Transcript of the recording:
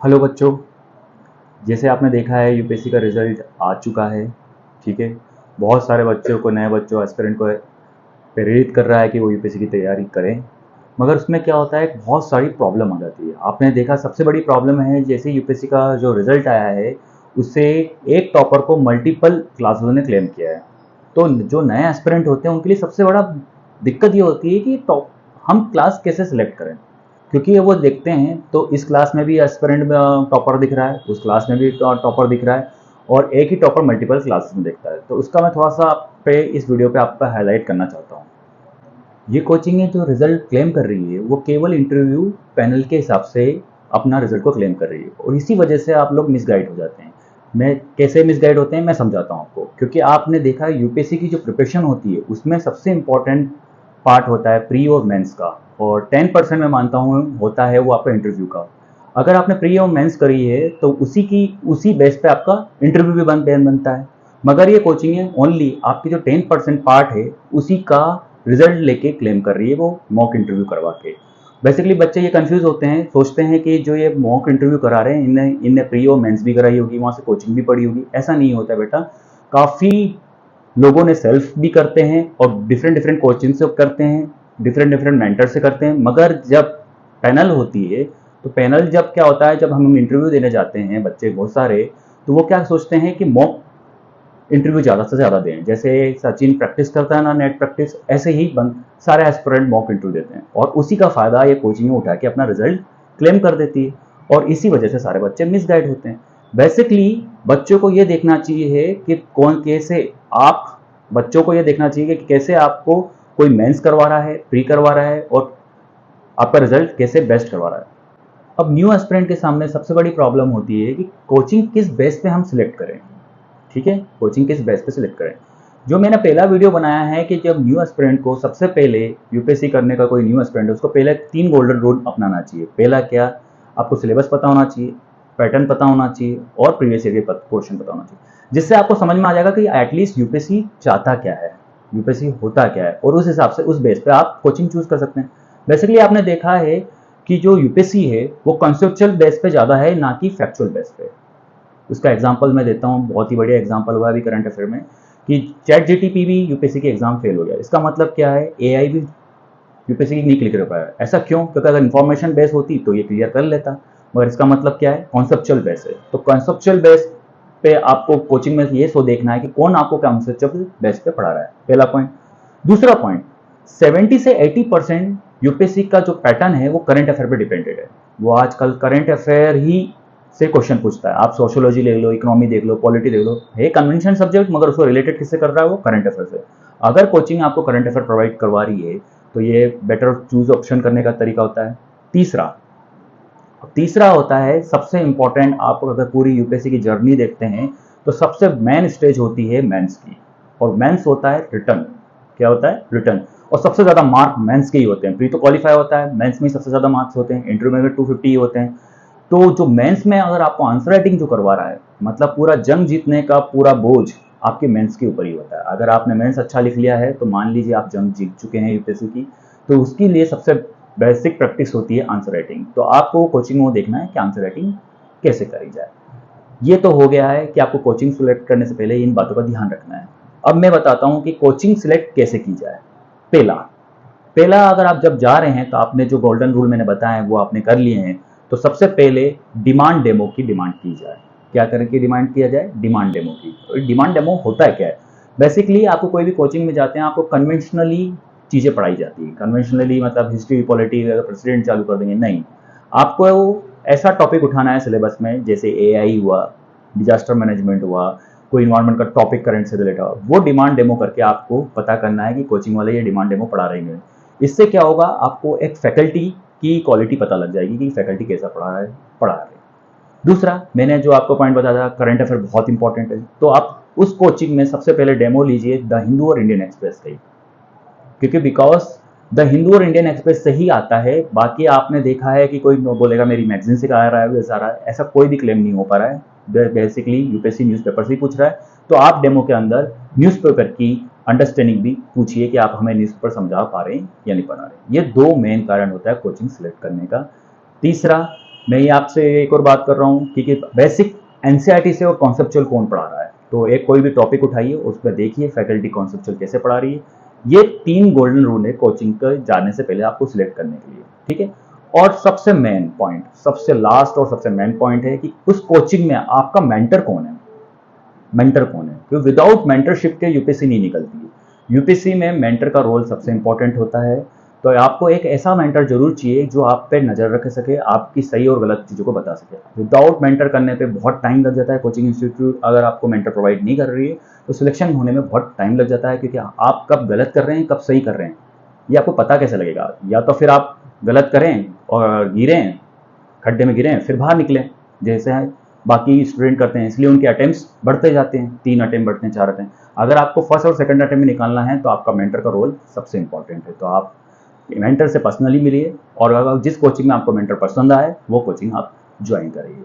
Hello बच्चों, जैसे आपने देखा है यूपीएससी का रिजल्ट आ चुका है। ठीक है। बहुत सारे बच्चों को, नए बच्चों, एस्पिरेंट को प्रेरित कर रहा है कि वो यूपीएससी की तैयारी करें। मगर उसमें क्या होता है, बहुत सारी प्रॉब्लम आ जाती है। आपने देखा सबसे बड़ी प्रॉब्लम है, जैसे यूपीएससी का जो रिजल्ट आया है उससे एक टॉपर को मल्टीपल क्लासेस ने क्लेम किया है। तो जो नए एस्पिरेंट होते हैं उनके लिए सबसे बड़ा दिक्कत ये होती है कि टॉप हम क्लास कैसे सिलेक्ट करें, क्योंकि वो देखते हैं तो इस क्लास में भी एस्पिरेंट टॉपर दिख रहा है, उस क्लास में भी टॉपर दिख रहा है, और एक ही टॉपर मल्टीपल क्लासेस में दिखता है। तो उसका मैं थोड़ा सा आप पे इस वीडियो पे आपका हाईलाइट करना चाहता हूँ। ये कोचिंग है जो रिजल्ट क्लेम कर रही है वो केवल इंटरव्यू पैनल के हिसाब से अपना रिजल्ट को क्लेम कर रही है, और इसी वजह से आप लोग मिसगाइड हो जाते हैं। मैं कैसे मिसगाइड होते हैं मैं समझाता हूँ आपको। क्योंकि आपने देखा है यूपीएससी की जो प्रिपरेशन होती है उसमें सबसे इंपॉर्टेंट पार्ट होता है प्री और मेंस का, और 10% मैं मानता हूँ होता है वो आपका इंटरव्यू का। अगर आपने प्री और मेंस करी है तो उसी बेस पे आपका इंटरव्यू भी बनता है। मगर ये कोचिंग है ओनली आपकी जो 10% पार्ट है उसी का रिजल्ट लेके क्लेम कर रही है, वो मॉक इंटरव्यू करवा के। बेसिकली बच्चे ये कंफ्यूज होते हैं, सोचते हैं कि जो ये मॉक इंटरव्यू करा रहे हैं इनने इनने प्री और मेंस भी कराई होगी, वहाँ से कोचिंग भी पढ़ी होगी। ऐसा नहीं होता बेटा। काफ़ी लोगों ने सेल्फ भी करते हैं और डिफरेंट डिफरेंट कोचिंग से करते हैं, डिफरेंट डिफरेंट मेंटर से करते हैं। मगर जब पैनल होती है तो पैनल जब क्या होता है, जब हम इंटरव्यू देने जाते हैं बच्चे बहुत सारे, तो वो क्या सोचते हैं कि मॉक इंटरव्यू ज़्यादा से ज़्यादा दें। जैसे सचिन प्रैक्टिस करता है ना, नेट प्रैक्टिस, ऐसे ही सारे एस्पिरेंट मॉक इंटरव्यू देते हैं, और उसी का फ़ायदा ये कोचिंग उठा के अपना रिजल्ट क्लेम कर देती है, और इसी वजह से सारे बच्चे मिसगाइड होते हैं। बेसिकली बच्चों को ये देखना चाहिए कि कौन कैसे आप बच्चों को ये देखना चाहिए कि कैसे आपको कोई मेंस करवा रहा है, प्री करवा रहा है, और आपका रिजल्ट कैसे बेस्ट करवा रहा है। अब न्यू एस्पिरेंट के सामने सबसे बड़ी प्रॉब्लम होती है कि कोचिंग किस बेस पे हम सिलेक्ट करें। ठीक है, कोचिंग किस बेस पे सिलेक्ट करें। जो मैंने पहला वीडियो बनाया है कि जब न्यू एस्पिरेंट को सबसे पहले यूपीएससी करने का कोई न्यू एस्पिरेंट है उसको पहले 3 गोल्डन रूल अपनाना चाहिए। पहला क्या, आपको सिलेबस पता होना चाहिए, पैटर्न पता होना चाहिए, और प्रीवियस ईयर के क्वेश्चन पता होना चाहिए, जिससे आपको समझ में आ जाएगा कि एटलीस्ट यूपीएससी चाहता क्या है, यूपीएससी होता क्या है, और उस हिसाब से उस बेस पे आप कोचिंग चूज कर सकते हैं। बेसिकली आपने देखा है कि जो यूपीएससी है वो कॉन्सेप्चुअल बेस पे ज़्यादा है, ना कि फैक्चुअल बेस पे। उसका एग्जाम्पल मैं देता हूँ, बहुत ही बढ़िया एग्जाम्पल हुआ अभी करंट अफेयर में कि चैट जीटीपी भी यूपीएससी के एग्जाम फेल हो गया। इसका मतलब क्या है, एआई भी यूपीएससी की नहीं क्लियर कर पाया। ऐसा क्यों? क्योंकि अगर इन्फॉर्मेशन बेस होती तो ये क्लियर कर लेता। मगर इसका मतलब क्या है, कॉन्सेप्चुअल बेस है। तो कॉन्सेप्चुअल बेस पे आपको कोचिंग में ये देखना है कि कौन आपको कॉन्सेप्चुअल बेस पे पढ़ा रहा है, पहला पॉइंट। दूसरा पॉइंट, 70 से 80% यूपीएससी का जो पैटर्न है वो करंट अफेयर पे डिपेंडेड है। वो आजकल करंट अफेयर ही से क्वेश्चन पूछता है। आप सोशियोलॉजी ले लो, इकोनॉमी देख लो, पॉलिटी देख लो, है कन्वेंशन सब्जेक्ट, मगर उसको रिलेटेड किससे कर रहा है, वो करंट अफेयर से। अगर कोचिंग आपको करंट अफेयर प्रोवाइड करवा रही है तो ये बेटर चूज ऑप्शन करने का तरीका होता है। तीसरा तीसरा होता है सबसे इंपॉर्टेंट। आप अगर पूरी यूपीएससी की जर्नी देखते हैं तो सबसे मेन स्टेज होती है मेंस की, और मेंस होता है रिटर्न। क्या होता है, रिटर्न। और सबसे ज्यादा मार्क मेंस के ही होते हैं। प्री तो क्वालिफाई होता है, मेंस में सबसे ज्यादा मार्क्स होते हैं, इंटरव्यू में 250 ही होते हैं। तो जो मेंस में अगर आपको आंसर राइटिंग जो करवा रहा है, मतलब पूरा जंग जीतने का पूरा बोझ आपके मेंस के ऊपर ही होता है। अगर आपने मेंस अच्छा लिख लिया है तो मान लीजिए आप जंग जीत चुके हैं यूपीएससी की, तो उसके लिए सबसे बेसिक प्रैक्टिस होती है आंसर राइटिंग। तो आपको कोचिंग में देखना है कि आंसर राइटिंग कैसे करी जाए। ये तो हो गया है कि आपको कोचिंग सिलेक्ट करने से पहले इन बातों का ध्यान रखना है। अब मैं बताता हूं कि कोचिंग सिलेक्ट कैसे की जाए। पहला पहला अगर आप जब जा रहे हैं तो आपने जो गोल्डन रूल मैंने बताया वो आपने कर लिए हैं, तो सबसे पहले डिमांड डेमो की डिमांड की जाए। क्या करके की डिमांड किया जाए, डिमांड डेमो की। डिमांड डेमो होता है क्या है, बेसिकली आपको कोई भी कोचिंग में जाते हैं आपको कन्वेंशनली चीज़ें पढ़ाई जाती है। कन्वेंशनली मतलब हिस्ट्री, पॉलिटी, प्रेसिडेंट चालू कर देंगे, नहीं। आपको ऐसा टॉपिक उठाना है सिलेबस में, जैसे एआई हुआ, डिजास्टर मैनेजमेंट हुआ, कोई इन्वायरमेंट का टॉपिक करंट से रिलेटेड हुआ, वो डिमांड डेमो करके आपको पता करना है कि कोचिंग वाले ये डिमांड डेमो पढ़ा रहे हैं। इससे क्या होगा, आपको एक फैकल्टी की क्वालिटी पता लग जाएगी कि फैकल्टी कैसा पढ़ा रहे। दूसरा मैंने जो आपको पॉइंट बताया, करंट अफेयर बहुत इंपॉर्टेंट है, तो आप उस कोचिंग में सबसे पहले डेमो लीजिए द हिंदू और इंडियन एक्सप्रेस का ही, क्योंकि बिकॉज द हिंदू और इंडियन एक्सप्रेस से ही आता है। बाकी आपने देखा है कि कोई बोलेगा मेरी मैगजीन से आ रहा है, वैसा आ रहा है, ऐसा कोई भी क्लेम नहीं हो पा रहा है। बेसिकली यूपीएससी न्यूज़पेपर से ही पूछ रहा है, तो आप डेमो के अंदर न्यूज़पेपर की अंडरस्टैंडिंग भी पूछिए कि आप हमें न्यूज़पेपर समझा पा रहे हैं या नहीं पढ़ा रहे हैं। ये दो मेन कारण होता है कोचिंग सिलेक्ट करने का। तीसरा, मैं ये आपसे एक और बात कर रहा हूँ कि बेसिक एनसीईआरटी से और कॉन्सेप्चुअल कौन पढ़ा रहा है। तो एक कोई भी टॉपिक उठाइए, उस पर देखिए फैकल्टी कॉन्सेप्चुअल कैसे पढ़ा रही है। ये 3 गोल्डन रूल है कोचिंग के जाने से पहले आपको सिलेक्ट करने के लिए, ठीक है। और सबसे मेन पॉइंट, सबसे लास्ट और सबसे मेन पॉइंट है कि उस कोचिंग में आपका मेंटर कौन है। मेंटर कौन है, क्योंकि विदाउट मेंटरशिप के यूपीएससी नहीं निकलती है। यूपीएससी में मेंटर का रोल सबसे इंपॉर्टेंट होता है। तो आपको एक ऐसा मेंटर जरूर चाहिए जो आप पे नज़र रख सके, आपकी सही और गलत चीज़ों को बता सके। विदाउट मेंटर करने पे बहुत टाइम लग जाता है। कोचिंग इंस्टीट्यूट अगर आपको मेंटर प्रोवाइड नहीं कर रही है तो सिलेक्शन होने में बहुत टाइम लग जाता है, क्योंकि आप कब गलत कर रहे हैं कब सही कर रहे हैं ये आपको पता कैसे लगेगा। या तो फिर आप गलत करें और गिरें, खड्डे में गिरें, फिर बाहर निकलें, जैसे बाकी स्टूडेंट करते हैं। इसलिए उनके अटेम्प्ट्स बढ़ते जाते हैं, 3 अटेम्प्ट बढ़ते हैं, 4 अटेम्प्ट। अगर आपको फर्स्ट और सेकंड अटेम्प्ट में निकालना है तो आपका मेंटर का रोल सबसे इंपॉर्टेंट है। तो आप मेंटर से पर्सनली मिलिए, और अगर जिस कोचिंग में आपको मेंटर पसंद आए वो कोचिंग आप ज्वाइन करिए।